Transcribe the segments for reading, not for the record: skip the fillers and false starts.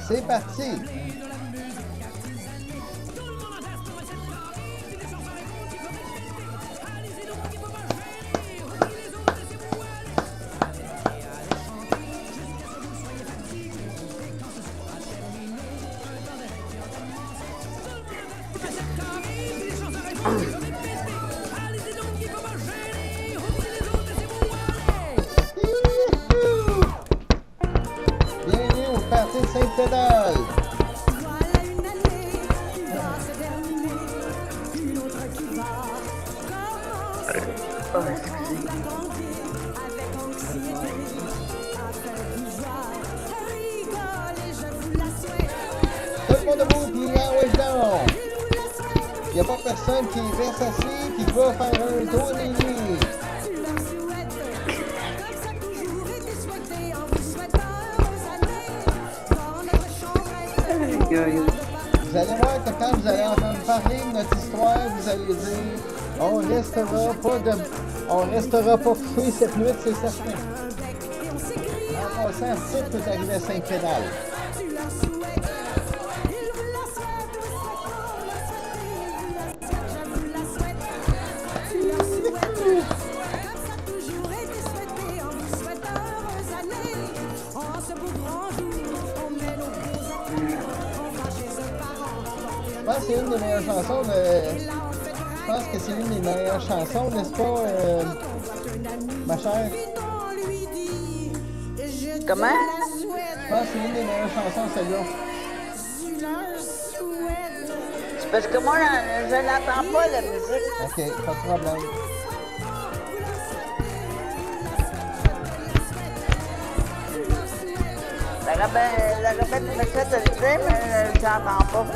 C'est parti! Bienvenue au party de Sainte-Pédale! Voilà une année qui va se terminer, une autre qui va commencer. On va grandir avec anxiété, avec joie, rigoler, je vous la souhaite. Tout le monde debout, puis là, ouais, donc! Je vous la souhaite. Il n'y a pas personne qui reste assis qui va faire un tour des nuits. Tu leur souhaites, comme ça a toujours été souhaité, en vous souhaitant heureuse année. Dans notre chambrette, Vous allez voir que quand vous allez entendre parler de notre histoire, vous allez dire on restera pas couché cette nuit, c'est certain. et on s'écrit. En passant, tout peut arriver à Sainte-Pédale. Tu leur souhaites, ils vous la souhaitent, vous souhaitons la souhaiter, je vous la souhaite. Tu leur souhaites, comme ça a toujours été souhaité, en vous souhaitant heureuse année. En ce beau grand jour, on met nos gros atouts, on va chez un parent. Je pense que c'est une des meilleures chansons de... Je pense que c'est une des meilleures chansons, n'est-ce pas, ma chère? Comment? Je pense que c'est une des meilleures chansons, celle-là. C'est parce que moi, je n'entends pas la musique. OK, pas de problème. La rebelle me fait te le dire, mais je n'entends pas.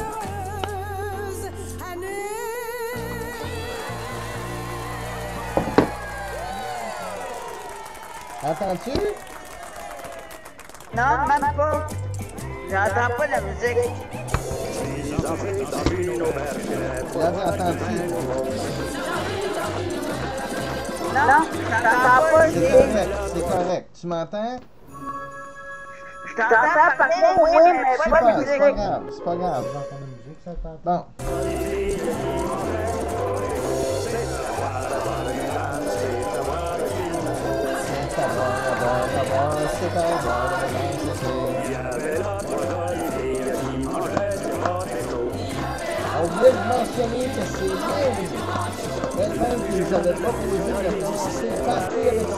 Entends-tu? Non, même pas. J'entends pas la musique. Là, entends-tu? Non, j'entends pas. C'est correct. Tu m'entends? Je t'entends parler, oui, mais pas de Super, musique. c'est pas grave, c'est pas grave. Bon. On voulait vous mentionner que c'est elle-même qui nous avait proposé de commencer le party avec ça.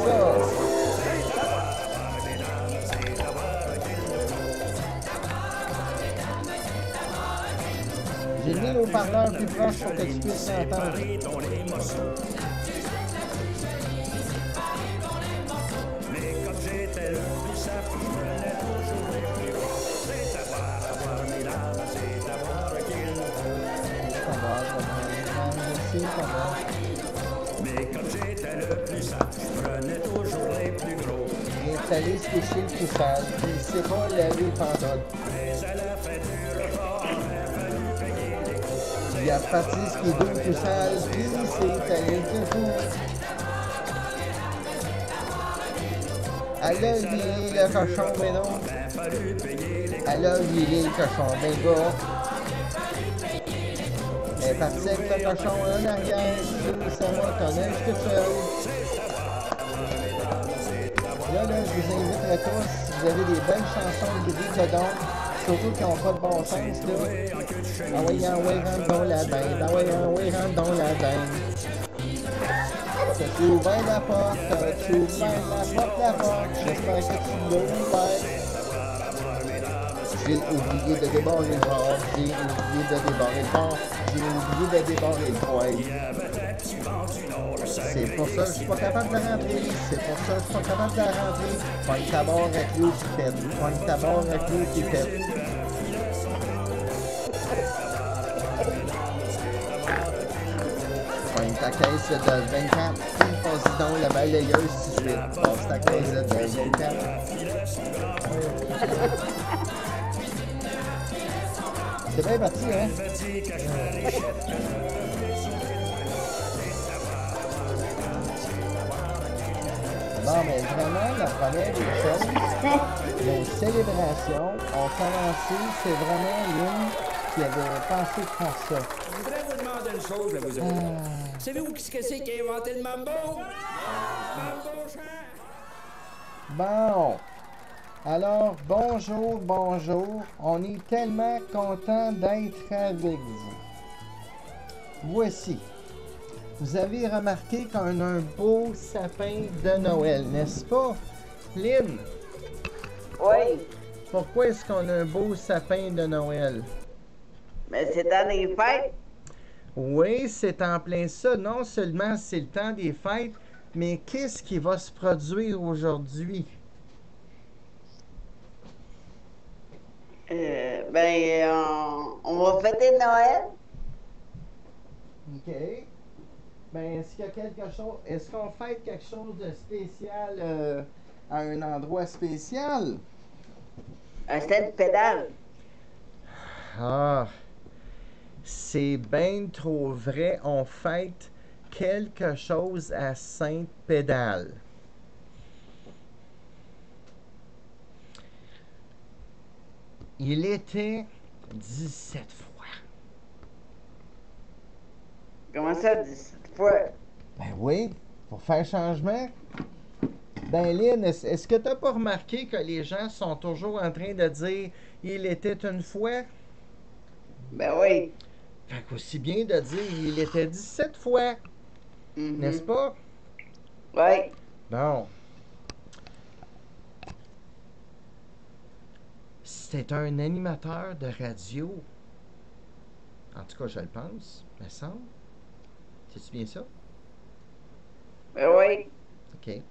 J'ai mis le haut-parleur plus proche pour que tu puisses l'entendre. Mais comme j'étais le plus sage, je prenais toujours les plus gros. Il est allé se coucher le tout sale, puis il sait pas laver le pantalon. Mais à la fin du repas, il a fallu payer les cours. Il a reparti ce qui est doux tout sale, puis il s'est allé tout fou. Elle a viré le cochon, mais non. Elle a viré le cochon, ben gars. Elle est partie avec le cochon en arrière, c'est moi qu'on aime tout seul. Là, je vous invite à tous, si vous avez des belles chansons de Gris dedans, surtout qui n'ont pas de bon sens, là. Envoyez, rentre dans la dinde, envoyez, rentre dans la dinde. Tu ouvres la porte, la porte, j'espère que tu l'as ouvert. J'ai oublié de débarrer le bord, j'ai oublié de débarrer le bord, j'ai oublié de débarrer le poêle. C'est pour ça que je suis pas capable de la rentrer, c'est pour ça que je suis pas capable de la rentrer. Pogne ta barre avec l'eau qui pète, pogne ta barre avec l'eau qui pète. Pogne ta caisse de 24, puis passe donc la balayeuse tout de suite. Passe ta caisse de 24. C'est bien parti, hein? Non, mais vraiment, la première des choses, nos célébrations ont commencé. C'est vraiment Lynn qui avait pensé de faire ça. Je voudrais vous demander une chose, là, vous autres. Savez-vous qui c'est qui a inventé le mambo? Mambo chant! Bon. Alors, bonjour, bonjour. On est tellement content d'être avec vous. Voici. Vous avez remarqué qu'on a un beau sapin de Noël, n'est-ce pas? Lynn, Oui, pourquoi est-ce qu'on a un beau sapin de Noël? mais c'est dans les fêtes. Oui, c'est en plein ça. Non seulement c'est le temps des fêtes, mais qu'est-ce qui va se produire aujourd'hui? On va fêter Noël. OK. Ben, est-ce qu'il y a quelque chose... Est-ce qu'on fête quelque chose de spécial à un endroit spécial? Un Sainte-Pédale. Ah, c'est bien trop vrai. On fête quelque chose à Sainte-Pédale. Il était 17 fois. Comment ça, 17 fois? Ben oui, pour faire changement. Ben Lynn, est-ce que t'as pas remarqué que les gens sont toujours en train de dire « il était une fois » ? Ben oui. Fait qu'aussi bien de dire « il était 17 fois », n'est-ce pas? Oui. Bon. C'était un animateur de radio. En tout cas, je le pense, me semble. C'est-tu bien ça? Ben oui. OK.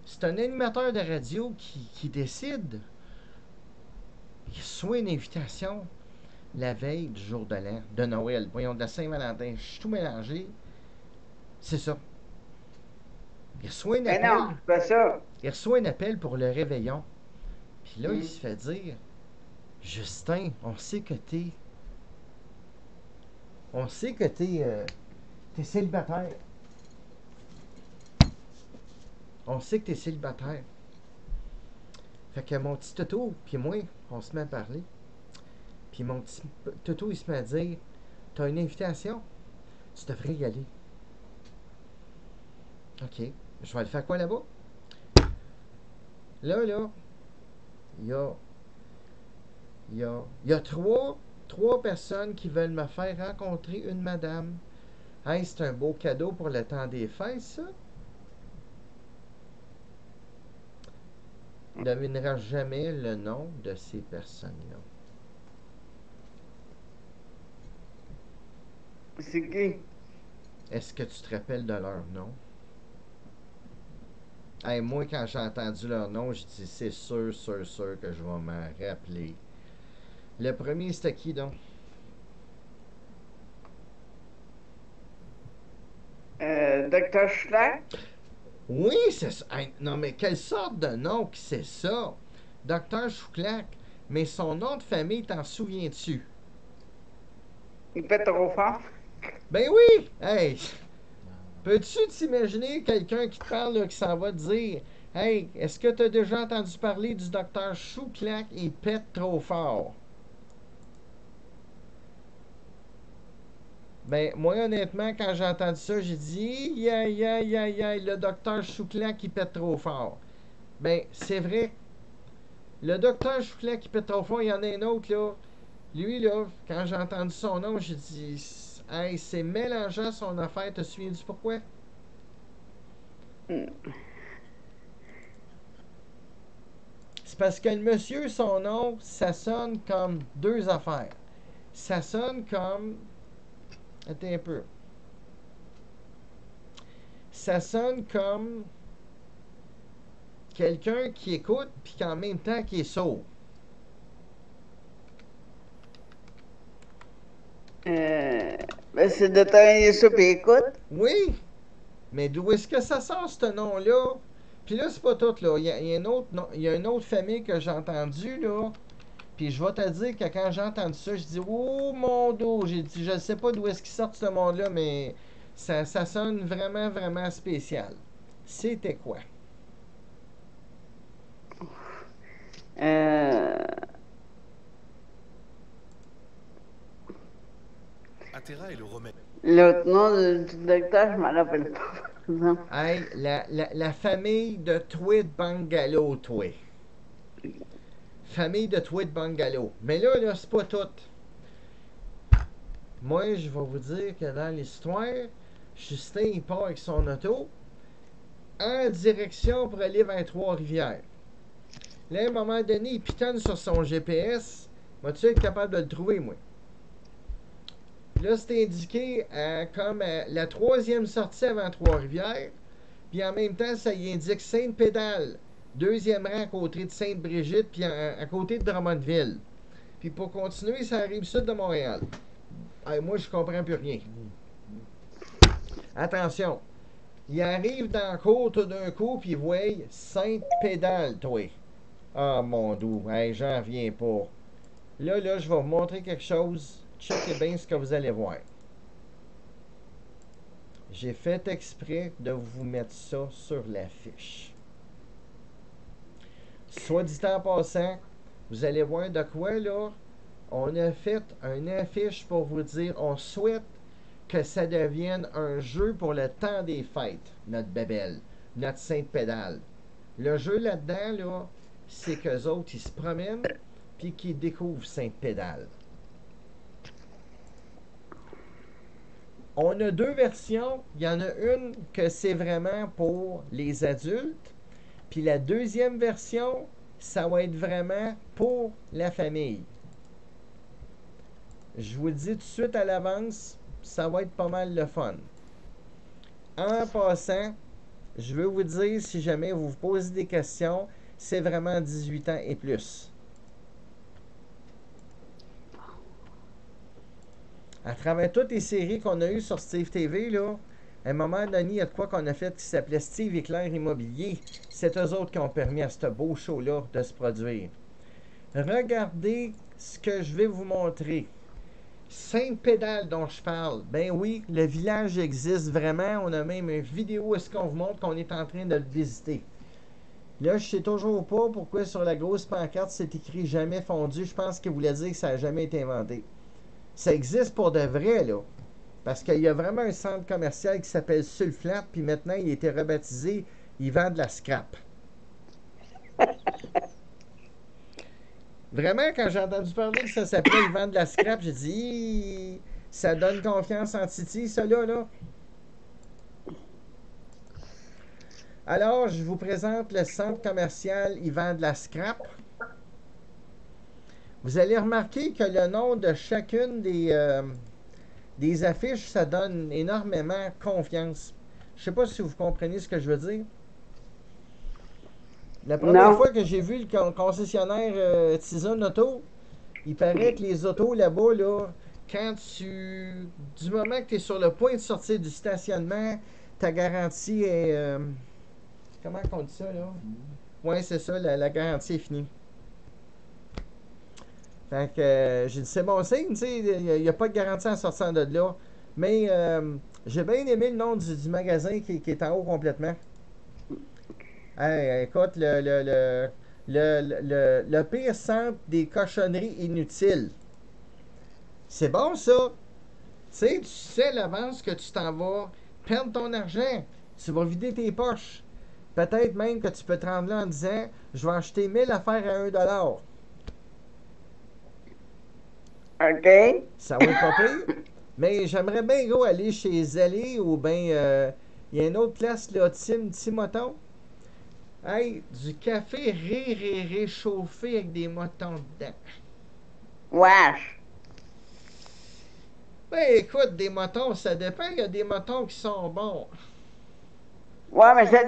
C'est un animateur de radio qui décide. Il reçoit une invitation la veille du jour de l'an, de Noël. Voyons, de la Saint-Valentin. Je suis tout mélangé. C'est ça. Il reçoit un Mais appel. non, c'est pas ça. Il reçoit un appel pour le réveillon. Puis là, il se fait dire Justin, on sait que t'es. On sait que t'es célibataire. On sait que t'es célibataire. Fait que mon petit Toto, puis moi, on se met à parler. Puis mon petit Toto, il se met à dire T'as une invitation, tu devrais y aller. OK. Je vais le faire quoi là-bas? Là, il y a trois personnes qui veulent me faire rencontrer une madame. Hey, c'est un beau cadeau pour le temps des fêtes, ça. Ne devinera jamais le nom de ces personnes-là. C'est qui? Est-ce que tu te rappelles de leur nom? Hey, moi, quand j'ai entendu leur nom, je dis c'est sûr que je vais m'en rappeler. Le premier, c'était qui donc? Docteur Schlag? Oui, c'est ça. Hey, non, mais quelle sorte de nom que c'est ça? Docteur Chouclac. Mais son nom de famille, t'en souviens-tu? Il fait trop fort. Ben oui! Hey! Peux-tu t'imaginer quelqu'un qui te parle, là, qui s'en va te dire Hey, est-ce que t'as déjà entendu parler du docteur Chouclac? Il pète trop fort. Ben, moi, honnêtement, quand j'ai entendu ça, j'ai dit le docteur Chouclac, il pète trop fort. Ben, c'est vrai. Le docteur Chouclac, qui pète trop fort, il y en a un autre, là. Lui, là, quand j'ai entendu son nom, j'ai dit Hey, c'est mélangeant son affaire. Te souviens-tu pourquoi? C'est parce que le monsieur, son nom, ça sonne comme deux affaires. Ça sonne comme. Attends un peu. Ça sonne comme quelqu'un qui écoute puis qu'en même temps qui est sourd. Ben c'est Docteur Youssoup, il écoute. Oui, mais d'où est-ce que ça sort ce nom-là? Puis là, c'est pas tout, là. Il y a une autre famille que j'ai entendue, là. Puis je vais te dire que quand j'ai entendu ça, je dis oh mon dos, j'ai dit je sais pas d'où est-ce qu'ils sortent ce monde-là, mais ça sonne vraiment, vraiment spécial. C'était quoi? Athéra est le remède. L'autre nom du docteur, je m'en rappelle pas. par exemple. Hey, la famille de Tweed Bungalow, toi. Famille de Tweed Bungalow. Mais là, c'est pas tout. Moi, je vais vous dire que dans l'histoire, Justin, il part avec son auto en direction pour aller vers Trois-Rivières. Là, à un moment donné, il pitonne sur son GPS. Vas-tu être capable de le trouver, moi? Là, c'est indiqué comme la troisième sortie avant Trois-Rivières. Puis en même temps, ça y indique Sainte-Pédale. Deuxième rang à côté de Sainte-Brigitte, puis à côté de Drummondville. Puis pour continuer, ça arrive sud de Montréal. Hey, moi, je comprends plus rien. Attention. Il arrive dans la cour tout d'un coup, puis il voit Sainte-Pédale, toi. Ah, mon doux. Hey, j'en reviens pas. Là, je vais vous montrer quelque chose. Checkez bien ce que vous allez voir. J'ai fait exprès de vous mettre ça sur l'affiche. Soit dit en passant, vous allez voir de quoi, là. On a fait une affiche pour vous dire, on souhaite que ça devienne un jeu pour le temps des fêtes, notre bébelle, notre Sainte-Pédale. Le jeu là-dedans, là, c'est qu'eux autres, ils se promènent, puis qu'ils découvrent Sainte-Pédale. On a deux versions. Il y en a une que c'est vraiment pour les adultes, puis la deuxième version, ça va être vraiment pour la famille. Je vous le dis tout de suite à l'avance, ça va être pas mal le fun. En passant, je veux vous dire, si jamais vous vous posez des questions, c'est vraiment 18 ans et plus. À travers toutes les séries qu'on a eues sur Steve TV, là, à un moment donné, il y a de quoi qu'on a fait qui s'appelait Steve Éclair Immobilier. C'est eux autres qui ont permis à ce beau show-là de se produire. Regardez ce que je vais vous montrer. Sainte-Pédale dont je parle. Ben oui, le village existe vraiment. On a même une vidéo où est-ce qu'on vous montre qu'on est en train de le visiter. Là, je sais toujours pas pourquoi sur la grosse pancarte c'est écrit jamais fondu. Je pense qu'il voulait dire que ça n'a jamais été inventé. Ça existe pour de vrai, là. Parce qu'il y a vraiment un centre commercial qui s'appelle Sulflat, puis maintenant il a été rebaptisé, il vend de la scrap. Vraiment, quand j'ai entendu parler que ça s'appelait il vend de la scrap, j'ai dit, ça donne confiance en Titi, ça là. Alors, je vous présente le centre commercial il vend de la scrap. Vous allez remarquer que le nom de chacune des affiches, ça donne énormément confiance. Je ne sais pas si vous comprenez ce que je veux dire. La première fois que j'ai vu le concessionnaire Tizone Auto, il paraît que les autos là-bas, là, du moment que tu es sur le point de sortir du stationnement, ta garantie est... comment on dit ça, là? Oui, c'est ça, la garantie est finie. Fait que j'ai dit, c'est bon signe, tu sais, il n'y a pas de garantie en sortant de là. Mais j'ai bien aimé le nom du magasin qui est en haut complètement. Hey, écoute, le pire centre des cochonneries inutiles. C'est bon, ça. Tu sais à l'avance que tu t'en vas perdre ton argent. Tu vas vider tes poches. Peut-être même que tu peux te rendre là en disant, je vais acheter 1000 affaires à 1$. OK. Ça va être pas pire. Mais j'aimerais bien gros aller chez Zellé ou bien il y a une autre place là, Timoton. Hey, du café réchauffé avec des motons dedans. Wesh. Ben écoute, des motons, ça dépend. Il y a des motons qui sont bons. Ouais, mais ça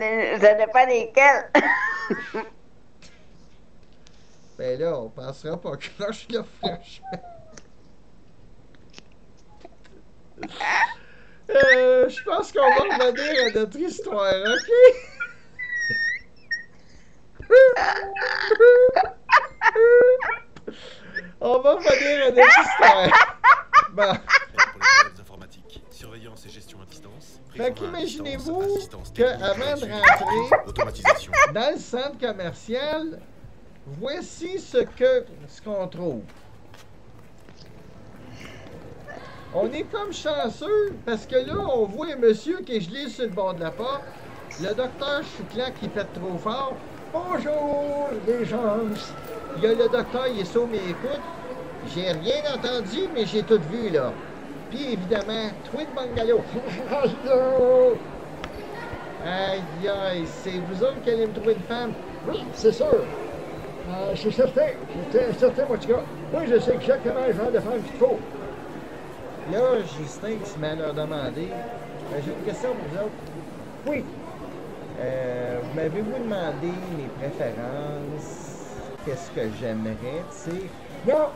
dépend desquels. Ben là, on passera pas croche là, franchement. Je pense qu'on va revenir à notre histoire, ok? On va revenir à notre histoire. Bon. Pour les problèmes informatiques, surveillance et gestion à distance. Fait qu'imaginez-vous qu'avant de rentrer automatisation. dans le centre commercial, Voici ce qu'on trouve. On est comme chanceux parce que là, on voit un monsieur qui est gelé sur le bord de la porte. Le docteur Chouclac qui pète trop fort. Bonjour, les gens. Il y a le docteur, il est sourd mais écoute. J'ai rien entendu, mais j'ai tout vu, là. Puis évidemment, Tweet Bungalow. Aïe, aïe, c'est vous autres qui allez me trouver une femme? Oui, c'est sûr. Je suis certain. J'étais certain, moi, en tout cas. Moi, je sais exactement le genre de femme qu'il faut. Là, Justin qui se met à leur demander. J'ai une question pour vous autres. Oui. Vous m'avez-vous demandé mes préférences? Qu'est-ce que j'aimerais, tu sais? Non.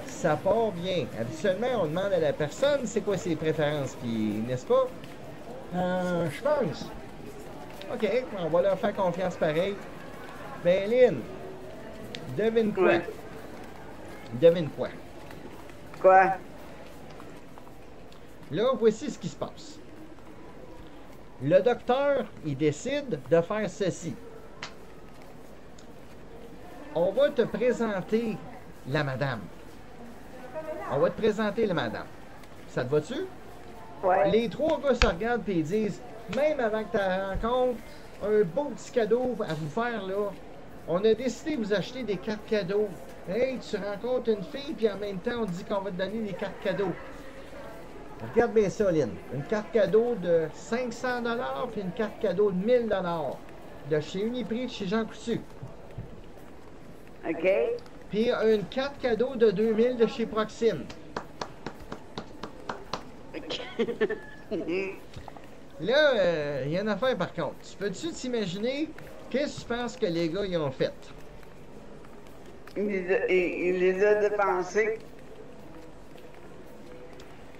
Ça part bien. Habituellement, on demande à la personne c'est quoi ses préférences, puis n'est-ce pas? Je pense. OK, on va leur faire confiance pareil. Ben, Lynn, devine quoi? Ouais. Devine quoi? Quoi? Là, voici ce qui se passe. Le docteur, il décide de faire ceci. On va te présenter la madame. On va te présenter la madame. Ça te va-tu? Ouais. Les trois gars se regardent et ils disent, même avant que tu rencontres, un beau petit cadeau à vous faire, là. On a décidé de vous acheter des cartes cadeaux. Hey, tu rencontres une fille, puis en même temps, on dit qu'on va te donner des cartes cadeaux. Regarde bien ça, Lynn. Une carte cadeau de 500 $, puis une carte cadeau de 1000 $. De chez Uniprix, de chez Jean Coutu. OK. Puis une carte cadeau de 2000 de chez Proxime. Là, il y a une affaire par contre. Tu peux-tu t'imaginer qu'est-ce que tu penses que les gars ils ont fait? Il les a dépensés.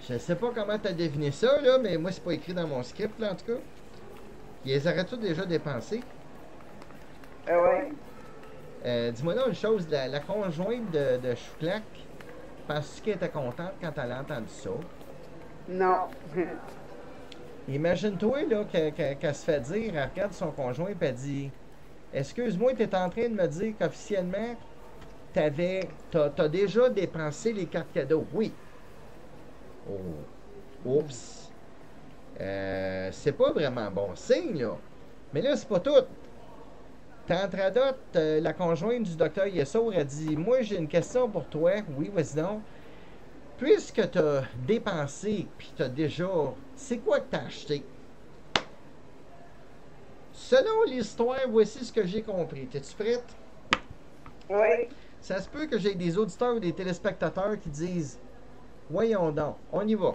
Je sais pas comment tu as deviné ça, là, mais moi, c'est pas écrit dans mon script, là, en tout cas. Ils les auraient tous déjà dépensés. Ouais. Dis-moi là une chose, la conjointe de Chouclac, penses-tu qu'elle était contente quand elle a entendu ça? Non. Imagine-toi, là, qu'elle se fait dire, elle regarde son conjoint et elle dit « Excuse-moi, tu es en train de me dire qu'officiellement, t'as déjà dépensé les cartes cadeaux. » Oui. Oh. Oups. C'est pas vraiment bon signe, là. Mais là, c'est pas tout. Tantradote, la conjointe du docteur Yessour, a dit « Moi, j'ai une question pour toi. » Oui, vas-y donc. Puisque tu as dépensé, puis tu as déjà... C'est quoi que tu as acheté? Selon l'histoire, voici ce que j'ai compris. Es-tu prête? Oui. Ça se peut que j'ai des auditeurs ou des téléspectateurs qui disent « Voyons donc, on y va. »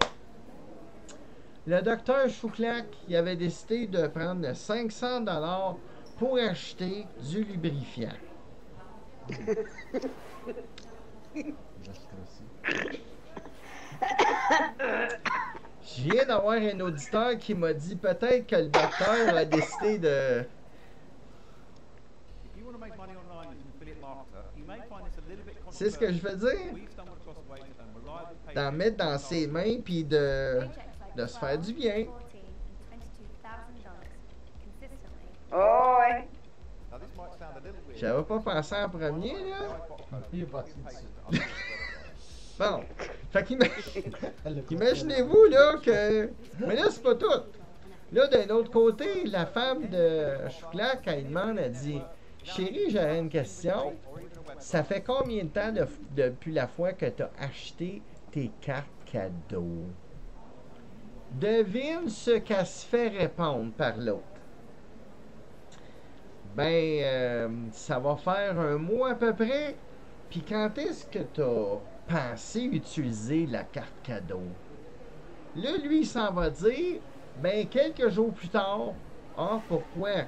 Le docteur Chouclac, il avait décidé de prendre 500 $ pour acheter du lubrifiant. Je viens d'avoir un auditeur qui m'a dit peut-être que le docteur a décidé de... C'est ce que je veux dire? D'en mettre dans ses mains puis de se faire du bien. Oh, ouais. J'avais pas pensé en premier, là. Il est parti dessus. Bon. Fait qu'imaginez-vous, là, que... Mais là, c'est pas tout. Là, d'un autre côté, la femme de Chouclac, quand il demande, elle dit « Chérie, j'aurais une question. Ça fait combien de temps depuis la fois que tu as acheté tes cartes cadeaux? » Devine ce qu'elle se fait répondre par l'autre. Ben, ça va faire un mois à peu près. Puis quand est-ce que tu as pensé utiliser la carte cadeau? Là, lui, il s'en va dire, ben, quelques jours plus tard. Ah, pourquoi?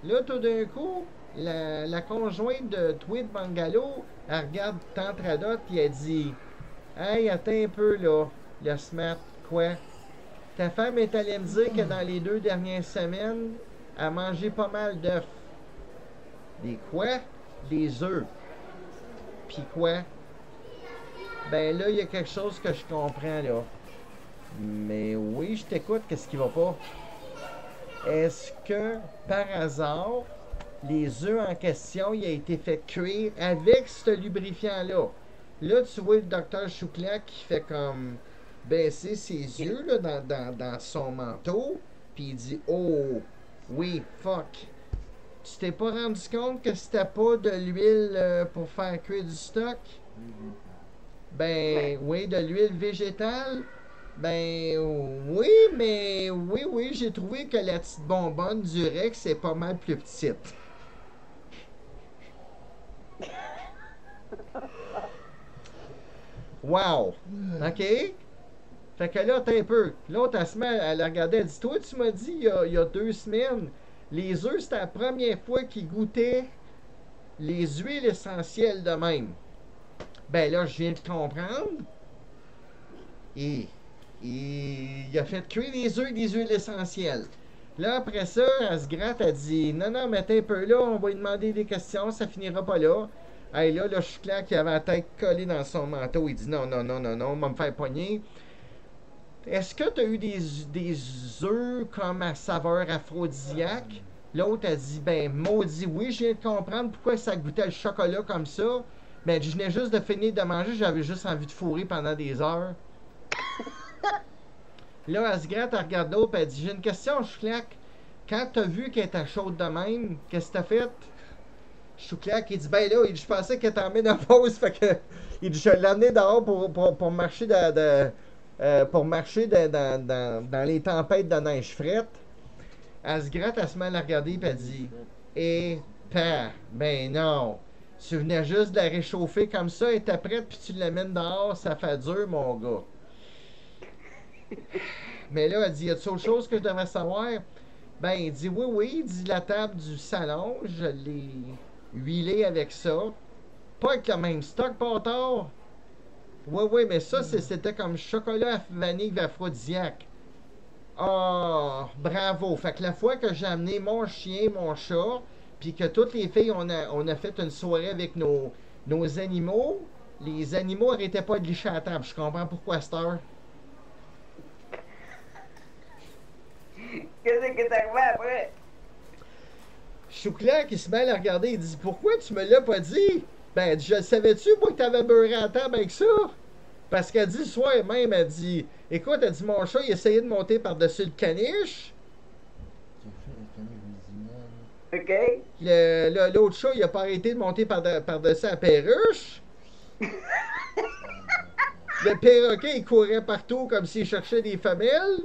Là, tout d'un coup, la conjointe de Tweet Bungalow, elle regarde Tantradote et elle dit, hey, attends un peu, là, le smart, quoi? Ta femme est allée me dire que dans les 2 dernières semaines, elle a mangé pas mal d'œufs. Des quoi? Des œufs. Puis quoi? Ben là, il y a quelque chose que je comprends, là. Mais oui, je t'écoute, qu'est-ce qui va pas? Est-ce que, par hasard, les œufs en question, il a été fait cuire avec ce lubrifiant-là. Là, tu vois le docteur Chouclac qui fait comme baisser ses yeux là, dans son manteau, puis il dit « Oh, oui, fuck. Tu t'es pas rendu compte que c'était pas de l'huile pour faire cuire du stock? » Ben, oui, de l'huile végétale. Ben, oui, mais oui, j'ai trouvé que la petite bonbonne du Rex est pas mal plus petite. Wow! OK? Fait que là, t'as un peu. L'autre, elle se met, elle regardait, elle dit, toi, tu m'as dit il y a 2 semaines, les œufs, c'était la première fois qu'ils goûtaient les huiles essentielles de même. Ben là, je viens de comprendre. Et il a fait cuire les œufs avec des huiles essentielles. Là, après ça, elle se gratte, elle dit, non, mais t'es un peu là, on va lui demander des questions, ça finira pas là. Hey, là, le Chouclac qui avait la tête collée dans son manteau, il dit, non, on va me faire pogner. Est-ce que tu as eu des œufs comme à saveur aphrodisiaque? L'autre a dit, ben, maudit, oui, je viens de comprendre pourquoi ça goûtait le chocolat comme ça. Ben, je venais juste de finir de manger, j'avais juste envie de fourrer pendant des heures. Là, elle se gratte, elle regarde l'autre, elle dit, j'ai une question, Chouclac. Quand t'as vu qu'elle était chaude de même, qu'est-ce que t'as fait? Chouclac, il dit, ben là, je pensais qu'elle était en ménopause, fait que, il dit, je l'ai amené dehors pour marcher dans les tempêtes de neige frette. Elle se gratte, elle se met à la regarder, puis elle dit, ben non, tu venais juste de la réchauffer comme ça, elle était prête, puis tu l'amènes dehors, ça fait dur, mon gars. Mais là, elle dit, y a-t-il autre chose que je devrais savoir? Ben, il dit, oui, il dit, la table du salon, je l'ai huilée avec ça. Pas avec le même stock, pas tard. Oui, mais ça, c'était comme chocolat à vanille aphrodisiaque. Ah, bravo. Fait que la fois que j'ai amené mon chien, mon chat, puis que toutes les filles, on a fait une soirée avec nos animaux, les animaux arrêtaient pas de licher à la table. Je comprends pourquoi cette heure. Qu'est-ce que t'as fait après? Chouclac, il se met à la regarder, il dit, pourquoi tu me l'as pas dit? Ben, je le savais-tu, moi, que t'avais beurré à table avec ça? Parce qu'elle dit le soir même, elle dit, écoute, elle dit, mon chat, il essayait de monter par-dessus le caniche. OK. L'autre chat, il a pas arrêté de monter par-dessus la perruche. Le perroquet, il courait partout comme s'il cherchait des femelles.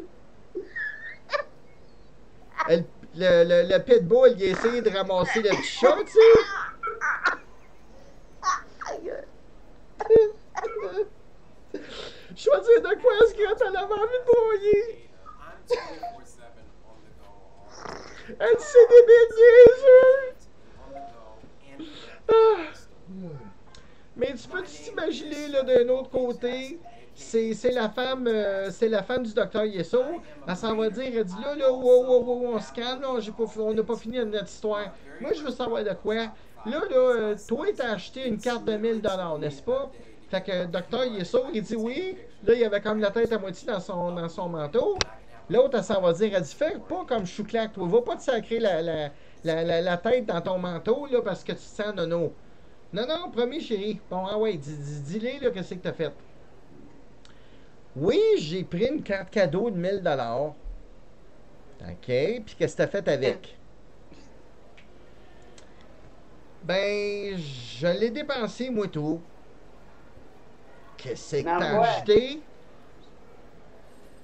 Le pitbull, il a essayé de ramasser le petit chat, tu sais. Je vais dire de quoi est-ce que t'en avais envie de broyer? Elle dit c'est des bêtises! Mais tu peux t'imaginer là d'un autre côté, c'est la femme du docteur Yesso. Elle s'en va dire, elle dit là, wow, on se calme, là, on n'a pas fini notre histoire. Moi je veux savoir de quoi. Là, toi t'as acheté une carte de 1000$, n'est-ce pas? Fait que le docteur Yesso, il dit oui. Là, il avait comme la tête à moitié dans son manteau. L'autre, elle s'en va dire, elle dit, fais pas comme Chouclac, toi. Va pas te sacrer la tête dans ton manteau, là, parce que tu te sens nono. Non, promis, chérie. Bon, ah ouais, dis-les, là, qu'est-ce que t'as fait. Oui, j'ai pris une carte cadeau de 1000$. OK, puis qu'est-ce que t'as fait avec? Ben, je l'ai dépensé, moi, tout. Qu'est-ce que t'as acheté?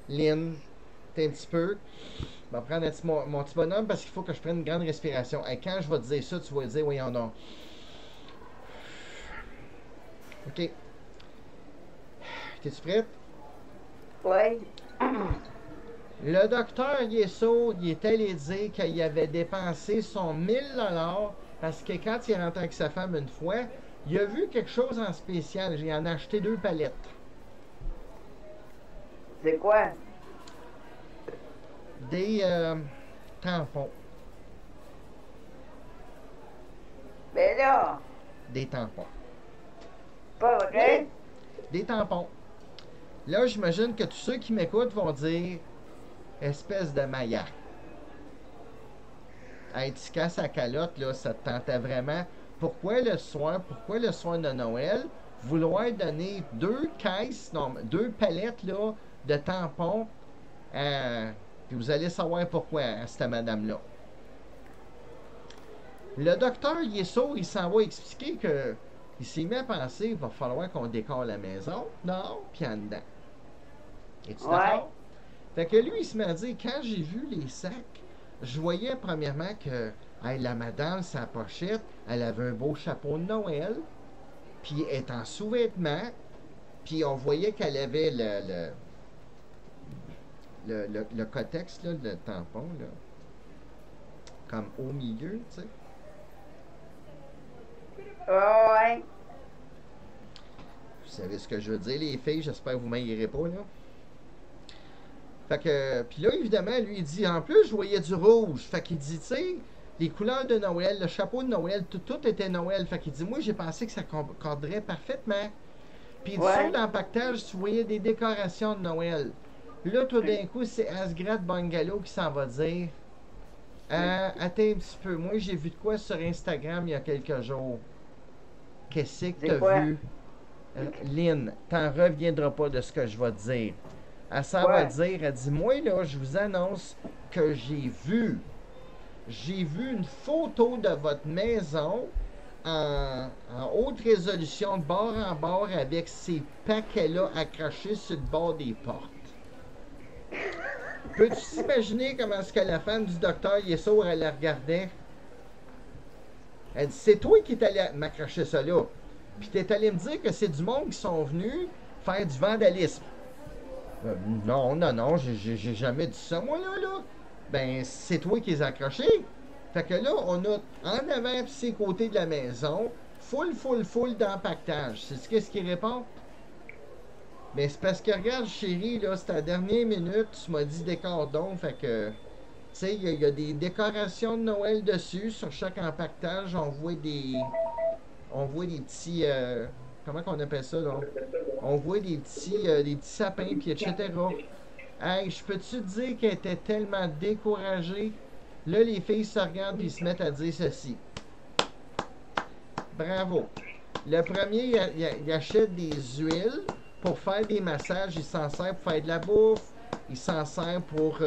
Lynn, t'es un petit peu. Je vais prendre mon petit bonhomme parce qu'il faut que je prenne une grande respiration. Et quand je vais te dire ça, tu vas dire, voyons donc. OK. T'es-tu prête? Oui. Le docteur Yesso, il est allé dire qu'il avait dépensé son 1000$ parce que quand il est rentré avec sa femme une fois, il a vu quelque chose en spécial. J'ai en acheté 2 palettes. C'est quoi? Des tampons. Ben là, Des tampons. pas vrai? Des tampons. Là, j'imagine que tous ceux qui m'écoutent vont dire espèce de maillard. hey, tu casses la calotte, là, ça te tentait vraiment. Pourquoi le soir de Noël, vouloir donner 2 caisses, non, 2 palettes, là, de tampons, puis vous allez savoir pourquoi à cette madame-là. Le docteur, il est sourd, il s'en va expliquer que il s'est mis à penser qu'il va falloir qu'on décore la maison, dehors, puis en dedans. Es-tu d'accord? Fait que lui, il se met à dire, quand j'ai vu les sacs, je voyais premièrement que hey, la madame, sa pochette, elle avait un beau chapeau de Noël, puis elle est en sous-vêtements, puis on voyait qu'elle avait le cotex, là, le tampon, là, comme au milieu, tu sais. Ouais. Vous savez ce que je veux dire, les filles, j'espère que vous m'aillerez pas, là. Fait que, puis là, évidemment, lui, il dit, en plus, je voyais du rouge. Fait qu'il dit, tu sais, les couleurs de Noël, le chapeau de Noël, tout était Noël. Fait qu'il dit, moi, j'ai pensé que ça concorderait parfaitement. Puis il dit, sur l'empaquetage, tu voyais des décorations de Noël. Là, tout d'un coup, c'est Asgrad Bungalow qui s'en va dire, attends un petit peu, moi, j'ai vu de quoi sur Instagram il y a quelques jours. Qu'est-ce que t'as vu? Lynn, t'en reviendras pas de ce que je vais te dire. Elle s'en va dire, elle dit, moi là, je vous annonce que j'ai vu une photo de votre maison en haute résolution, de bord en bord, avec ces paquets-là accrochés sur le bord des portes. Peux-tu t'imaginer comment est-ce que la femme du docteur Yesour, elle la regardait? Elle dit, c'est toi qui es allé m'accrocher ça là. Puis t'es allé me dire que c'est du monde qui sont venus faire du vandalisme. Non, j'ai jamais dit ça, moi, là. Ben, c'est toi qui les as accrochés. Fait que là, on a en avant pis ses côtés de la maison, full d'empaquetage. C'est ce qu'il répond? Ben, c'est parce que, regarde, chérie, là, c'est à la dernière minute, tu m'as dit décore donc, fait que, tu sais, il y a des décorations de Noël dessus, sur chaque empaquetage, on voit des petits, comment qu'on appelle ça, là? On voit des petits sapins, puis etc. Hey, je peux-tu te dire qu'elle était tellement découragée? Là, les filles se regardent et se mettent à dire ceci. Bravo. Le premier, il achète des huiles pour faire des massages. Il s'en sert pour faire de la bouffe. Il s'en sert pour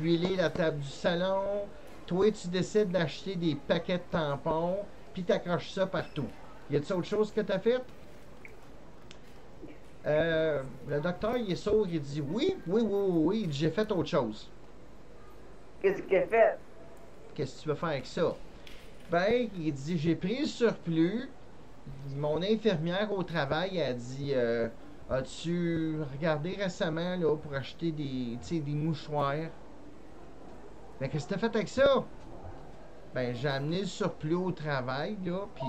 huiler la table du salon. Toi, tu décides d'acheter des paquets de tampons, puis t'accroches ça partout. Y a-t-il autre chose que t'as fait? Le docteur, il est sourd, il dit oui, j'ai fait autre chose. Qu'est-ce qu'il a fait? Qu'est-ce que tu veux faire avec ça? Ben, il dit, j'ai pris le surplus. Mon infirmière au travail a dit, as-tu regardé récemment là, pour acheter des mouchoirs? Ben, qu'est-ce que t'as fait avec ça? Ben, j'ai amené le surplus au travail, là, puis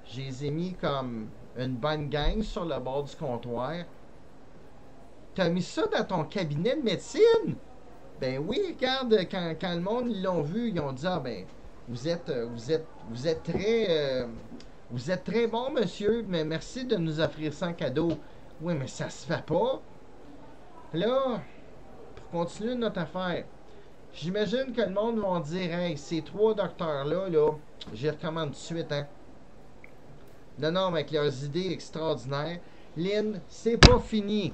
je les ai mis comme une bonne gang sur le bord du comptoir. T'as mis ça dans ton cabinet de médecine? Ben oui, regarde, quand le monde l'ont vu, ils ont dit, ah ben, vous êtes très bon, monsieur, mais merci de nous offrir ça en cadeau. Oui, mais ça se fait pas. Là, pour continuer notre affaire, j'imagine que le monde va dire, hey, ces 3 docteurs-là, j'y recommande tout de suite, hein. Non, avec leurs idées extraordinaires. Lynn, c'est pas fini.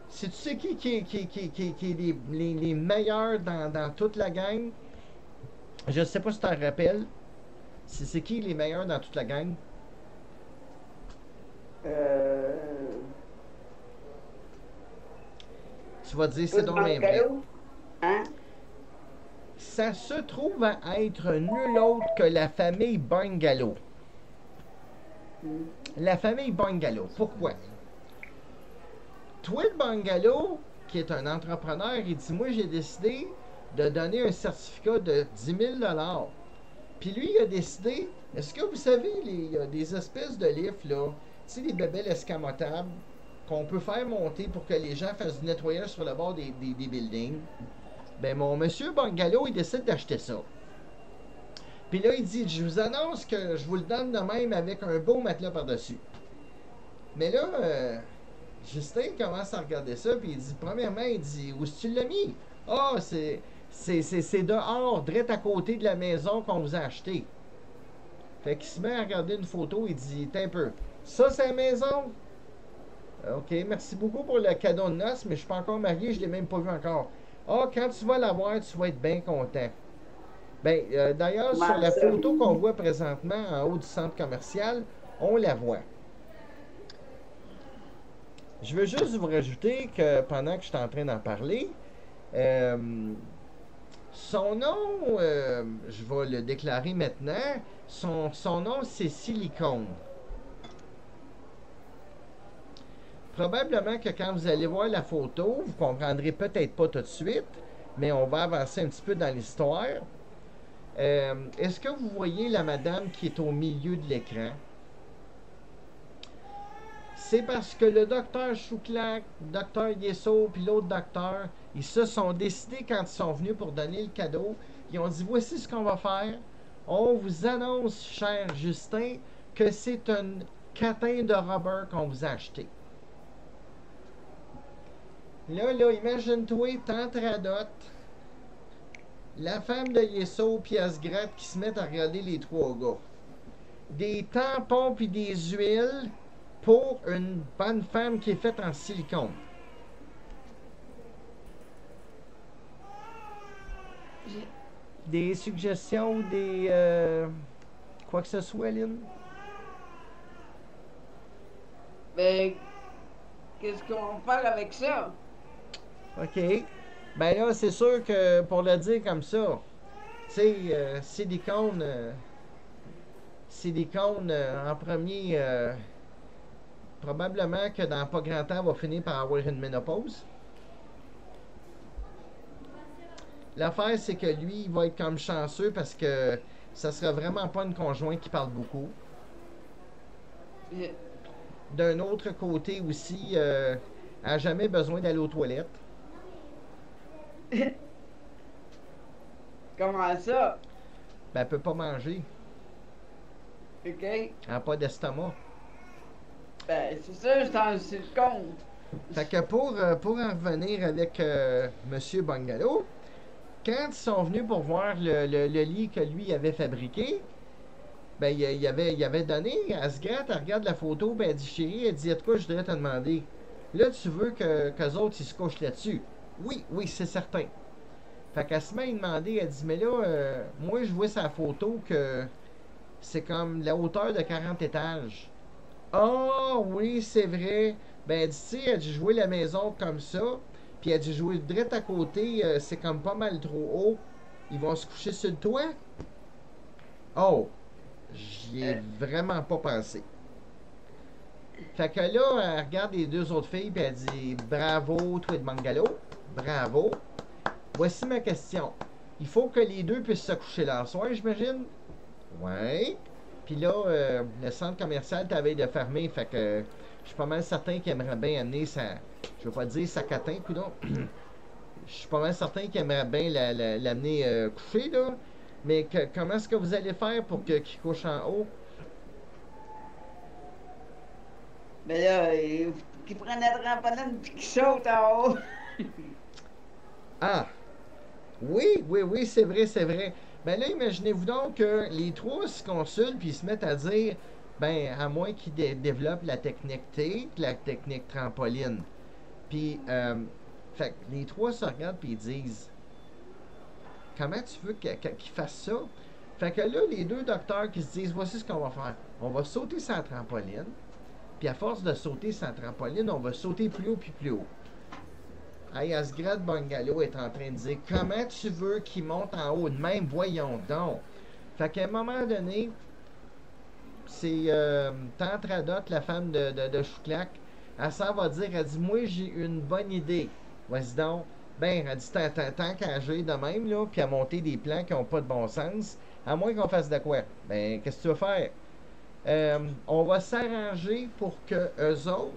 Tu sais qui est les meilleurs dans toute la gang? Je sais pas si tu t'en rappelles. C'est qui les meilleurs dans toute la gang? Tu vas dire, c'est donc bien vrai. Hein? Ça se trouve à être nul autre que la famille Bungalow. La famille Bungalow. Pourquoi? Tweet Bungalow, qui est un entrepreneur, il dit, moi, j'ai décidé de donner un certificat de 10 000 $. Puis lui, il a décidé, est-ce que vous savez, il y a des espèces de lifts, là, tu sais, des bébelles escamotables qu'on peut faire monter pour que les gens fassent du nettoyage sur le bord des buildings. Ben, mon monsieur Bungalow, il décide d'acheter ça. Puis là, il dit, je vous annonce que je vous le donne de même avec un beau matelas par-dessus. Mais là, Justin commence à regarder ça, puis il dit, premièrement, il dit, où est-ce que tu l'as mis? Ah, c'est C'est dehors, direct à côté de la maison qu'on vous a acheté. Fait qu'il se met à regarder une photo, il dit, t'es un peu. Ça, c'est la maison? OK, merci beaucoup pour le cadeau de noces, mais je suis pas encore marié, je l'ai même pas vu encore. Ah, quand tu vas l'avoir, tu vas être bien content. Ben, d'ailleurs, sur la photo qu'on voit présentement en haut du centre commercial, on la voit. Je veux juste vous rajouter que pendant que je suis en train d'en parler, son nom, je vais le déclarer maintenant, son nom c'est Silicone. Probablement que quand vous allez voir la photo, vous comprendrez peut-être pas tout de suite, mais on va avancer un petit peu dans l'histoire. Est-ce que vous voyez la madame qui est au milieu de l'écran? C'est parce que le docteur Chouclac, le docteur Yesso, puis l'autre docteur, ils se sont décidés quand ils sont venus pour donner le cadeau. Ils ont dit, voici ce qu'on va faire. On vous annonce, cher Justin, que c'est un catin de rubber qu'on vous a acheté. Là, imagine-toi, t'entradotes, la femme de Yesso puis elle se gratte qui se met à regarder les trois gars. Des tampons puis des huiles pour une bonne femme qui est faite en silicone. Des suggestions ou des... quoi que ce soit, Lynn? Ben, qu'est-ce qu'on va faire avec ça? OK. Ben là, c'est sûr que pour le dire comme ça, tu sais, silicone en premier, probablement que dans pas grand temps, va finir par avoir une ménopause. L'affaire, c'est que lui, il va être comme chanceux parce que ça sera vraiment pas une conjointe qui parle beaucoup. D'un autre côté aussi, elle n'a jamais besoin d'aller aux toilettes. Comment ça? Ben, elle peut pas manger. OK. Elle n'a pas d'estomac. Ben, c'est ça, je t'en suis compte. Fait que pour en revenir avec Monsieur Bungalow, quand ils sont venus pour voir le lit que lui avait fabriqué, ben, il avait donné, elle se gratte, elle regarde la photo, ben, elle dit, chérie, elle dit, en tout cas, je voudrais te demander, là, tu veux qu'eux autres, ils se couchent là-dessus? Oui, c'est certain. Fait qu'elle se met à lui demander, elle dit, mais là, moi, je vois sa photo que c'est comme la hauteur de 40 étages. Ah, oui, c'est vrai. Ben, elle dit, tu sais, elle dit, jouer la maison comme ça, puis elle dit, jouer direct à côté, c'est comme pas mal trop haut. Ils vont se coucher sur le toit? Oh, j'y ai vraiment pas pensé. Fait que là, elle regarde les deux autres filles, puis elle dit, bravo, toi de Bungalow, bravo. Voici ma question. Il faut que les deux puissent se coucher là ce soir, j'imagine? Ouais. Puis là, le centre commercial t'avait de fermer, fait que je suis pas mal certain qu'il aimerait bien amener sa... Je veux pas dire sa catin, coudonc. Je suis pas mal certain qu'il aimerait bien l'amener coucher, là. Mais comment est-ce que vous allez faire pour qu'il couche en haut? Mais là, qu'il prenne la trampoline puis qu'il saute en haut. Ah! Oui, c'est vrai. Ben là, imaginez-vous donc que les trois se consultent puis se mettent à dire, ben, à moins qu'ils développent la technique T, la technique trampoline. Puis, fait que les trois se regardent puis ils disent, comment tu veux qu'ils fassent ça? Fait que là, les deux docteurs qui se disent, voici ce qu'on va faire. On va sauter sur la trampoline, puis à force de sauter sur la trampoline, on va sauter plus haut puis plus haut. Hey, Asgrad Bungalow est en train de dire, comment tu veux qu'il monte en haut de même? Voyons donc. Fait qu'à un moment donné, c'est Tantradote, la femme de Chouclac, elle s'en va dire, elle dit, moi j'ai une bonne idée. Vas-y donc. Ben, elle dit, tant qu'à agir de même, là, puis à monter des plans qui n'ont pas de bon sens, à moins qu'on fasse de quoi? Ben, qu'est-ce que tu vas faire? On va s'arranger pour que eux autres,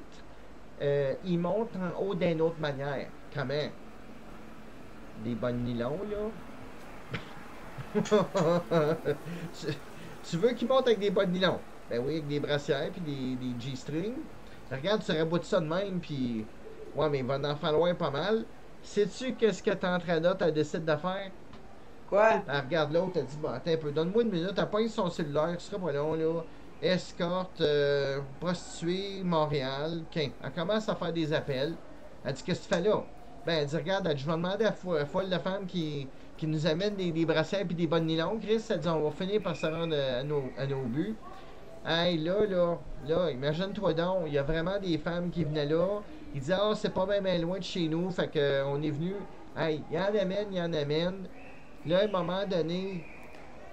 ils montent en haut d'une autre manière. Comment? Des bonnes nylons, là? tu veux qu'ils montent avec des bonnes nylons? Ben oui, avec des brassières puis des G-strings. Regarde, tu raboutes ça de même, puis... Ouais, mais il va en falloir pas mal. Sais-tu qu'est-ce que Tantradote a décidé de faire? Quoi? Elle regarde l'autre, elle dit, bon, attends un peu, donne-moi une minute, elle pogne son cellulaire, ce sera pas long, là. Escorte, prostituée, Montréal. OK. Elle commence à faire des appels. Elle dit, qu'est-ce que tu fais là? Ben, elle dit, regarde, elle dit, je vais demander à Folle de Femmes qui nous amène des brassières et des bonnes nylons. Chris, elle dit, on va finir par se rendre à nos buts. Hey, là, imagine-toi donc, il y a vraiment des femmes qui venaient là. Ils disaient, ah, c'est pas bien loin de chez nous, fait qu'on est venu. Hey, il y en amène. Là, à un moment donné,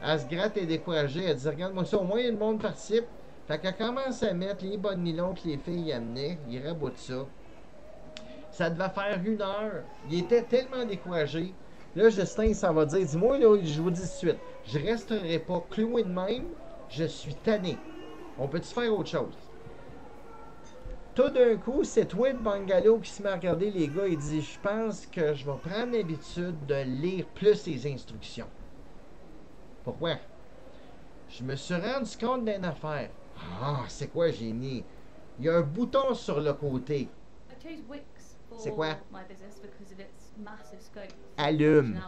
elle se gratte et est découragée. Elle dit, regarde-moi ça, au moins le monde participe. Fait qu'elle commence à mettre les bonnes nylons que les filles amenaient. Ils raboutent ça. Ça devait faire 1 heure. Il était tellement découragé. Là, Justin, il s'en va dire, dis-moi, là, je vous dis tout de suite, je resterai pas cloué de même. Je suis tanné. On peut-tu faire autre chose? Tout d'un coup, c'est toi de Bungalow qui se met à regarder les gars et dit, je pense que je vais prendre l'habitude de lire plus les instructions. Pourquoi? Je me suis rendu compte d'une affaire. Ah, c'est quoi j'ai mis? Il y a un bouton sur le côté. C'est quoi? Allume.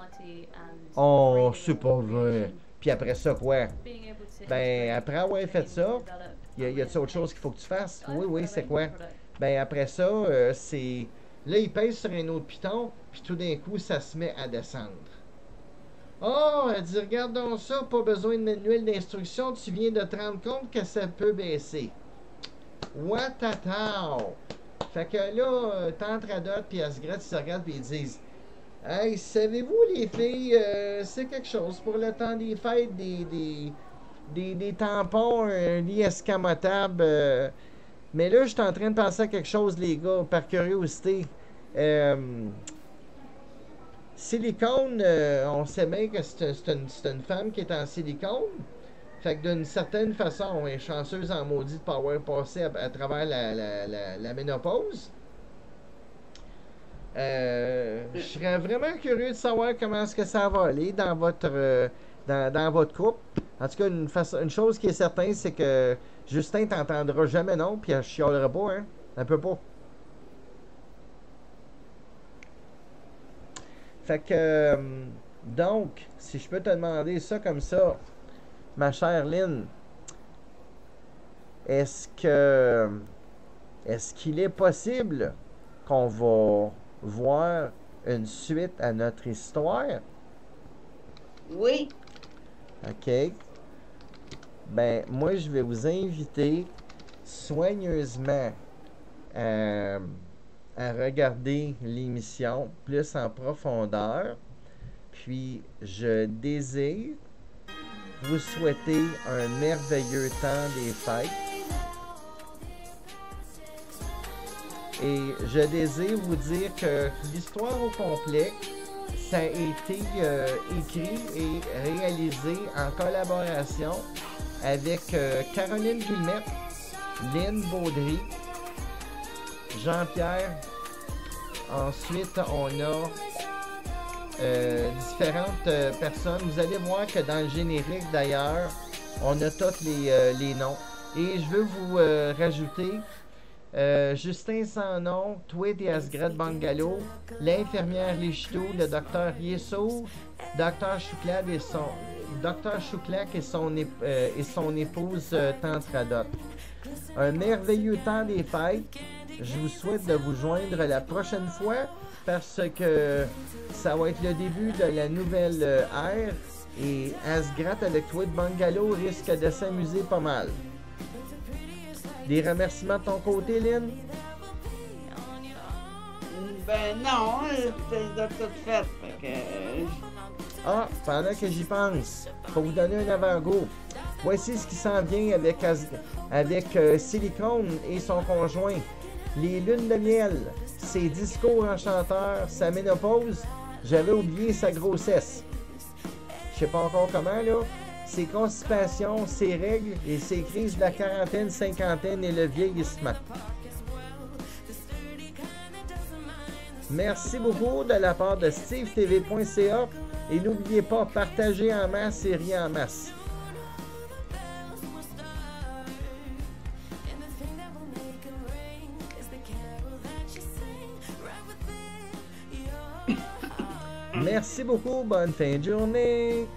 Oh, c'est pas vrai. Puis après ça, quoi? Ben, après avoir fait ça, y a-t-il autre chose qu'il faut que tu fasses? Oui, c'est quoi? Ben, après ça, c'est... Là, il pèse sur un autre piton, puis tout d'un coup, ça se met à descendre. Oh, elle dit, regarde donc ça, pas besoin de manuel d'instruction, tu viens de te rendre compte que ça peut baisser. What-a-tao! Fait que là, Tantradote puis Asgret, ils se regardent et ils disent, hey, savez-vous, les filles, c'est quelque chose pour le temps des fêtes, des tampons, un lit escamotable. Mais là, je suis en train de penser à quelque chose, les gars, par curiosité. Silicone, on sait bien que c'est une femme qui est en silicone. Fait que d'une certaine façon, on est chanceuse en maudit de pas avoir passé à travers la ménopause. Je serais vraiment curieux de savoir comment est-ce que ça va aller dans votre dans votre couple. En tout cas, une chose qui est certaine, c'est que Justin t'entendra jamais non, puis elle chialera pas, hein. Elle peut pas. Fait que donc, si je peux te demander ça comme ça, ma chère Lynn, est-ce qu'il est possible qu'on va voir une suite à notre histoire? Oui. OK. Ben, moi, je vais vous inviter soigneusement à regarder l'émission plus en profondeur. Puis, je désire vous souhaiter un merveilleux temps des fêtes. Et je désire vous dire que l'histoire au complet, ça a été écrit et réalisé en collaboration avec Caroline Guillemette, Lynn Baudry, Jean-Pierre. Ensuite, on a différentes personnes. Vous allez voir que dans le générique, d'ailleurs, on a tous les noms. Et je veux vous rajouter Justin Sans-Nom, Tweet et Asgret Bungalow, l'infirmière Lichitou, le docteur Yesso, Dr. Chouclac et son épouse Tantradote. Un merveilleux temps des fêtes. Je vous souhaite de vous joindre la prochaine fois parce que ça va être le début de la nouvelle ère et Asgret avec Tweet Bungalow risque de s'amuser pas mal. Des remerciements de ton côté, Lynn? Ben non, c'est tout fait. Ah, pendant que j'y pense, pour vous donner un avant-goût, voici ce qui s'en vient avec Silicone et son conjoint. Les lunes de miel, ses discours enchanteurs, sa ménopause, j'avais oublié sa grossesse. Je sais pas encore comment, là. Ses constipations, ses règles et ses crises de la quarantaine, cinquantaine et le vieillissement. Merci beaucoup de la part de SteveTV.ca et n'oubliez pas, partagez en masse et riez en masse. Your Merci beaucoup. Bonne fin de journée.